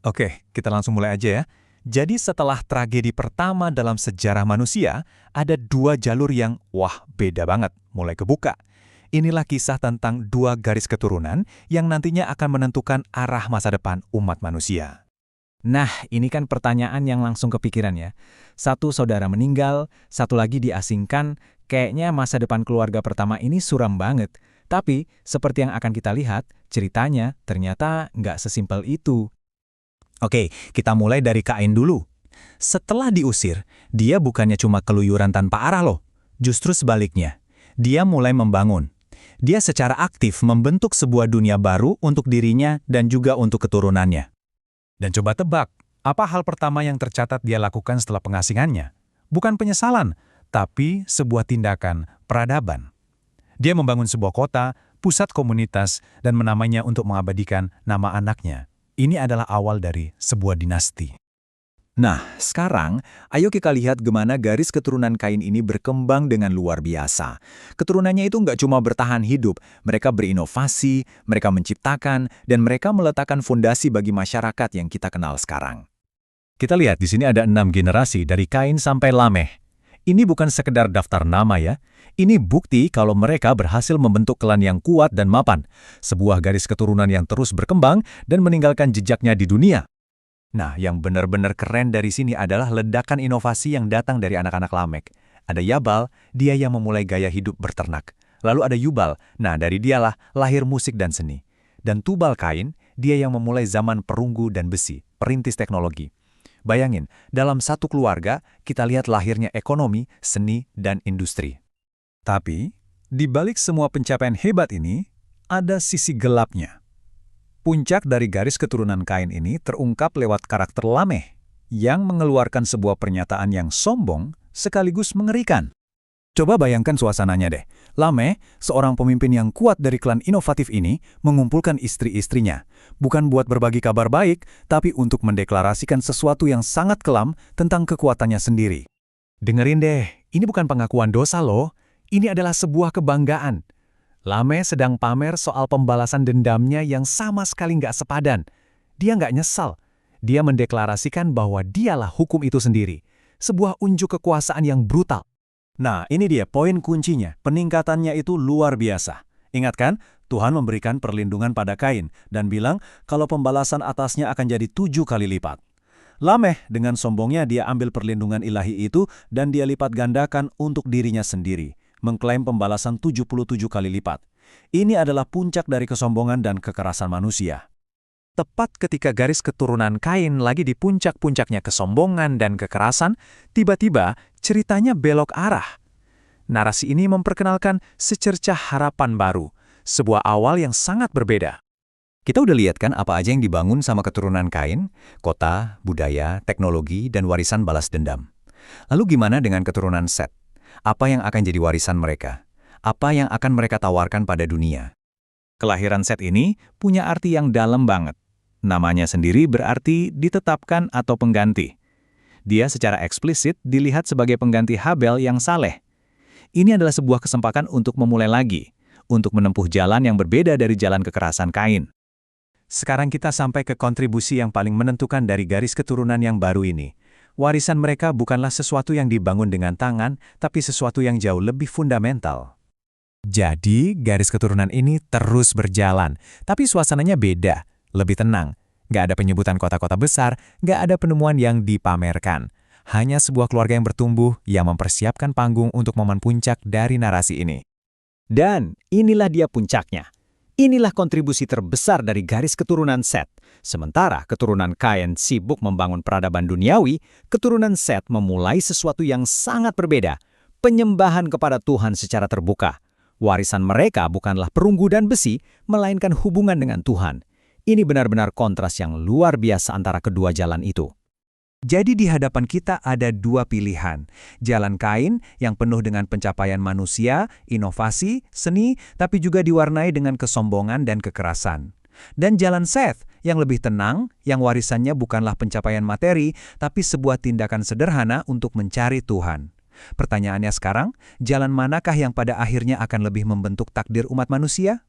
Oke, kita langsung mulai aja ya. Jadi setelah tragedi pertama dalam sejarah manusia, ada dua jalur yang, wah, beda banget, mulai kebuka. Inilah kisah tentang dua garis keturunan yang nantinya akan menentukan arah masa depan umat manusia. Nah, ini kan pertanyaan yang langsung kepikiran ya. Satu saudara meninggal, satu lagi diasingkan, kayaknya masa depan keluarga pertama ini suram banget. Tapi, seperti yang akan kita lihat, ceritanya ternyata nggak sesimpel itu. Oke, kita mulai dari Kain dulu. Setelah diusir, dia bukannya cuma keluyuran tanpa arah loh. Justru sebaliknya, dia mulai membangun. Dia secara aktif membentuk sebuah dunia baru untuk dirinya dan juga untuk keturunannya. Dan coba tebak, apa hal pertama yang tercatat dia lakukan setelah pengasingannya? Bukan penyesalan, tapi sebuah tindakan peradaban. Dia membangun sebuah kota, pusat komunitas, dan menamainya untuk mengabadikan nama anaknya. Ini adalah awal dari sebuah dinasti. Nah, sekarang ayo kita lihat gimana garis keturunan Kain ini berkembang dengan luar biasa. Keturunannya itu nggak cuma bertahan hidup, mereka berinovasi, mereka menciptakan, dan mereka meletakkan fondasi bagi masyarakat yang kita kenal sekarang. Kita lihat di sini ada 6 generasi dari Kain sampai Lameh. Ini bukan sekedar daftar nama ya. Ini bukti kalau mereka berhasil membentuk klan yang kuat dan mapan. Sebuah garis keturunan yang terus berkembang dan meninggalkan jejaknya di dunia. Nah, yang benar-benar keren dari sini adalah ledakan inovasi yang datang dari anak-anak Lamek. Ada Yabal, dia yang memulai gaya hidup berternak. Lalu ada Yubal, nah dari dialah lahir musik dan seni. Dan Tubal Kain, dia yang memulai zaman perunggu dan besi, perintis teknologi. Bayangin, dalam satu keluarga, kita lihat lahirnya ekonomi, seni, dan industri. Tapi, di balik semua pencapaian hebat ini, ada sisi gelapnya. Puncak dari garis keturunan Kain ini terungkap lewat karakter Lameh, yang mengeluarkan sebuah pernyataan yang sombong sekaligus mengerikan. Coba bayangkan suasananya deh. Lameh, seorang pemimpin yang kuat dari klan inovatif ini, mengumpulkan istri-istrinya. Bukan buat berbagi kabar baik, tapi untuk mendeklarasikan sesuatu yang sangat kelam tentang kekuatannya sendiri. Dengerin deh, ini bukan pengakuan dosa loh. Ini adalah sebuah kebanggaan. Lameh sedang pamer soal pembalasan dendamnya yang sama sekali nggak sepadan. Dia nggak nyesal. Dia mendeklarasikan bahwa dialah hukum itu sendiri. Sebuah unjuk kekuasaan yang brutal. Nah, ini dia poin kuncinya. Peningkatannya itu luar biasa. Ingat kan, Tuhan memberikan perlindungan pada Kain dan bilang kalau pembalasan atasnya akan jadi 7 kali lipat. Lameh dengan sombongnya dia ambil perlindungan ilahi itu dan dia lipat gandakan untuk dirinya sendiri, mengklaim pembalasan 77 kali lipat. Ini adalah puncak dari kesombongan dan kekerasan manusia. Tepat ketika garis keturunan Kain lagi di puncak-puncaknya kesombongan dan kekerasan, tiba-tiba ceritanya belok arah. Narasi ini memperkenalkan secercah harapan baru, sebuah awal yang sangat berbeda. Kita udah lihat kan apa aja yang dibangun sama keturunan Kain? Kota, budaya, teknologi, dan warisan balas dendam. Lalu gimana dengan keturunan Set? Apa yang akan jadi warisan mereka? Apa yang akan mereka tawarkan pada dunia? Kelahiran Set ini punya arti yang dalam banget. Namanya sendiri berarti ditetapkan atau pengganti. Dia secara eksplisit dilihat sebagai pengganti Habel yang saleh. Ini adalah sebuah kesempatan untuk memulai lagi, untuk menempuh jalan yang berbeda dari jalan kekerasan Kain. Sekarang kita sampai ke kontribusi yang paling menentukan dari garis keturunan yang baru ini. Warisan mereka bukanlah sesuatu yang dibangun dengan tangan, tapi sesuatu yang jauh lebih fundamental. Jadi, garis keturunan ini terus berjalan, tapi suasananya beda. Lebih tenang, nggak ada penyebutan kota-kota besar, nggak ada penemuan yang dipamerkan. Hanya sebuah keluarga yang bertumbuh yang mempersiapkan panggung untuk momen puncak dari narasi ini. Dan inilah dia puncaknya. Inilah kontribusi terbesar dari garis keturunan Set. Sementara keturunan Kain sibuk membangun peradaban duniawi, keturunan Set memulai sesuatu yang sangat berbeda. Penyembahan kepada Tuhan secara terbuka. Warisan mereka bukanlah perunggu dan besi, melainkan hubungan dengan Tuhan. Ini benar-benar kontras yang luar biasa antara kedua jalan itu. Jadi di hadapan kita ada dua pilihan. Jalan Kain yang penuh dengan pencapaian manusia, inovasi, seni, tapi juga diwarnai dengan kesombongan dan kekerasan. Dan jalan Seth yang lebih tenang, yang warisannya bukanlah pencapaian materi, tapi sebuah tindakan sederhana untuk mencari Tuhan. Pertanyaannya sekarang, jalan manakah yang pada akhirnya akan lebih membentuk takdir umat manusia?